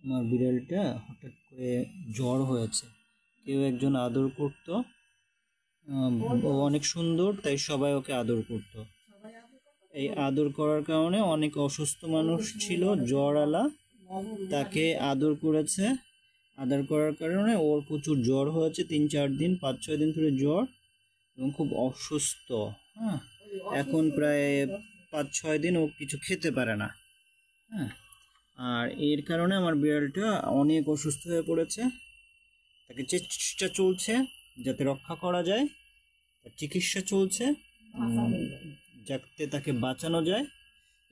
আমার বিড়ালটা হঠাৎ করে জ্বর হয়েছে। কেউ একজন আদর করতো, ও অনেক সুন্দর, তাই সবাই ওকে আদর করতো। এই আদর করার কারণে অনেক অসুস্থ মানুষ ছিল জ্বরওয়ালা, তাকে আদর করেছে। আদর করার কারণে ওর প্রচুর জ্বর হয়েছে, 3-4 দিন 5-6 দিন ধরে জ্বর এবং খুব অসুস্থ। হ্যাঁ, এখন প্রায় 5-6 দিন ও কিছু খেতে পারে না। হ্যাঁ, আর এর কারণে আমার বিড়ালটা অনেক অসুস্থ হয়ে পড়েছে। তাকে চেষ্টা চলছে যাতে রক্ষা করা যায়, চিকিৎসা চলছে যাতে তাকে বাঁচানো যায়।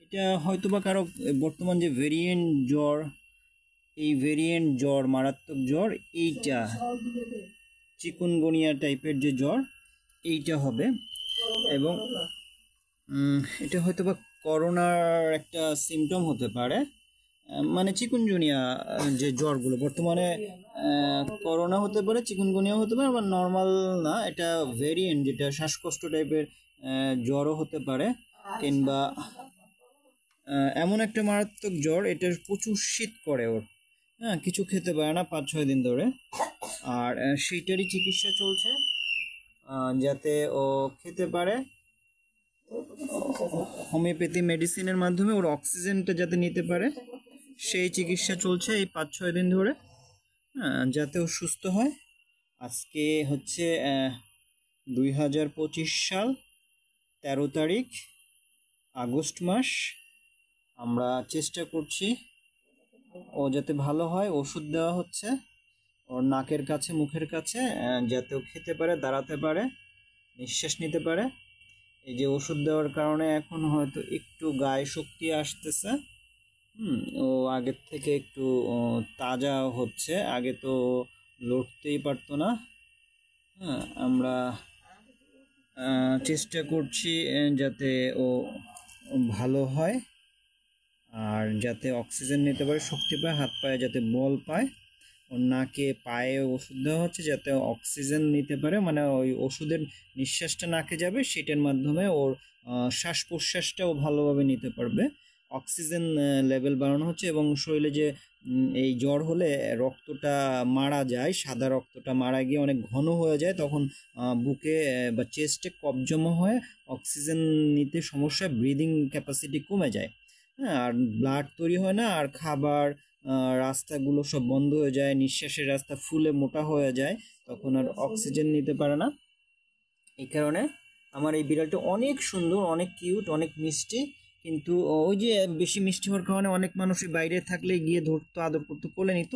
এটা হয়তোবা কারো বর্তমান যে ভেরিয়েন্ট জ্বর, এই ভেরিয়েন্ট জ্বর, মারাত্মক জ্বর, এইটা চিকুনগুনিয়া টাইপের যে জ্বর, এইটা হবে। এবং এটা হয়তোবা করোনার একটা সিমটম হতে পারে। মানে চিকুনগুনিয়া যে জ্বরগুলো বর্তমানে, করোনা হতে পারে, চিকুনগুনিয়া হতে পারে, আবার নর্মাল না, এটা ভেরিয়েন্ট যেটা শ্বাসকষ্ট টাইপের জ্বরও হতে পারে, কিংবা এমন একটা মারাত্মক জ্বর, এটার প্রচুর শীত করে ওর। হ্যাঁ, কিছু খেতে পারে না 5-6 দিন ধরে। আর সেইটারই চিকিৎসা চলছে যাতে ও খেতে পারে। হোমিওপ্যাথি মেডিসিনের মাধ্যমে ওর অক্সিজেনটা যাতে নিতে পারে, সেই চিকিৎসা চলছে এই 5-6 দিন ধরে, যাতে ও সুস্থ হয়। আজকে হচ্ছে 2025 সাল, 13 তারিখ আগস্ট মাস। আমরা চেষ্টা করছি ও যাতে ভালো হয়। ওষুধ দেওয়া হচ্ছে ওর নাকের কাছে, মুখের কাছে, যাতে ও খেতে পারে, দাঁড়াতে পারে, নিঃশ্বাস নিতে পারে। এই যে ওষুধ দেওয়ার কারণে এখন হয়তো একটু গায়ে শক্তি আসতেছে। ও আগের থেকে একটু তাজা হচ্ছে, আগে তো লড়তেই পারতো না। হ্যাঁ, আমরা চেষ্টা করছি যাতে ও ভালো হয়, আর যাতে অক্সিজেন নিতে পারে, শক্তি পায়, হাত পায়ে যাতে বল পায়। ওর নাকে, পায়ে ওষুধ দেওয়া হচ্ছে যাতে অক্সিজেন নিতে পারে, মানে ওই ওষুধের নিঃশ্বাসটা নাকে যাবে, সেটার মাধ্যমে ওর শ্বাস প্রশ্বাসটাও ভালোভাবে নিতে পারবে। অক্সিজেন লেভেল বাড়ানো হচ্ছে। এবং শরীরে যে এই জ্বর হলে রক্তটা মারা যায়, সাদা রক্তটা মারা গিয়ে অনেক ঘন হয়ে যায়, তখন বুকে বা চেস্টে কফ জমা হয়ে অক্সিজেন নিতে সমস্যা, ব্রিদিং ক্যাপাসিটি কমে যায়। হ্যাঁ, আর ব্লাড তৈরি হয় না, আর খাবার রাস্তাগুলো সব বন্ধ হয়ে যায়, নিঃশ্বাসের রাস্তা ফুলে মোটা হয়ে যায়, তখন আর অক্সিজেন নিতে পারে না। এই কারণে আমার এই বিড়ালটা অনেক সুন্দর, অনেক কিউট, অনেক মিষ্টি। কিন্তু ওই যে বেশি মিষ্টি হওয়ার কারণে অনেক মানুষই বাইরে থাকলে গিয়ে ধরতো, আদর করতো, কোলে নিত।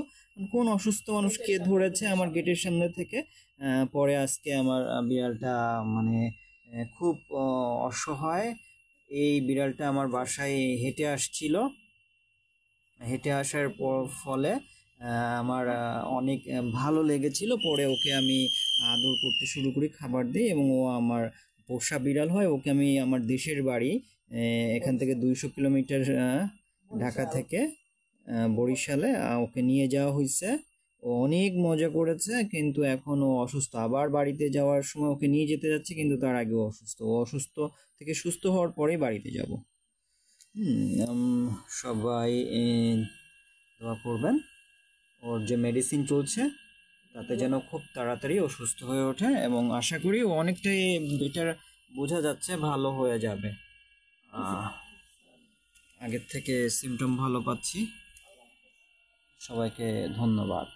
কোন অসুস্থ মানুষকে ধরেছে আমার গেটের সামনে থেকে। পরে আজকে আমার বিড়ালটা মানে খুব অসহায়। এই বিড়ালটা আমার বাসায় হেঁটে আসছিল। হেঁটে আসার ফলে আমার অনেক ভালো লেগেছিল। পরে ওকে আমি আদর করতে শুরু করি, খাবার দিই, এবং ও আমার পোষা বিড়াল হয়। ওকে আমি আমার দেশের বাড়ি, এখান থেকে 200 কিলোমিটার, ঢাকা থেকে বরিশালে, ওকে নিয়ে যাওয়া হয়েছে। ও অনেক মজা করেছে, কিন্তু এখন ও অসুস্থ। আবার বাড়িতে যাওয়ার সময় ওকে নিয়ে যেতে যাচ্ছে, কিন্তু তার আগে অসুস্থ। ও অসুস্থ থেকে সুস্থ হওয়ার পরেই বাড়িতে যাব। সবাই দোয়া করবেন ওর যে মেডিসিন চলছে তাতে যেন খুব তাড়াতাড়ি ও সুস্থ হয়ে ওঠে, এবং আশা করি ও অনেকটাই বেটার, বোঝা যাচ্ছে ভালো হয়ে যাবে। আগের থেকে সিমটম ভালো পাচ্ছি। সবাইকে ধন্যবাদ।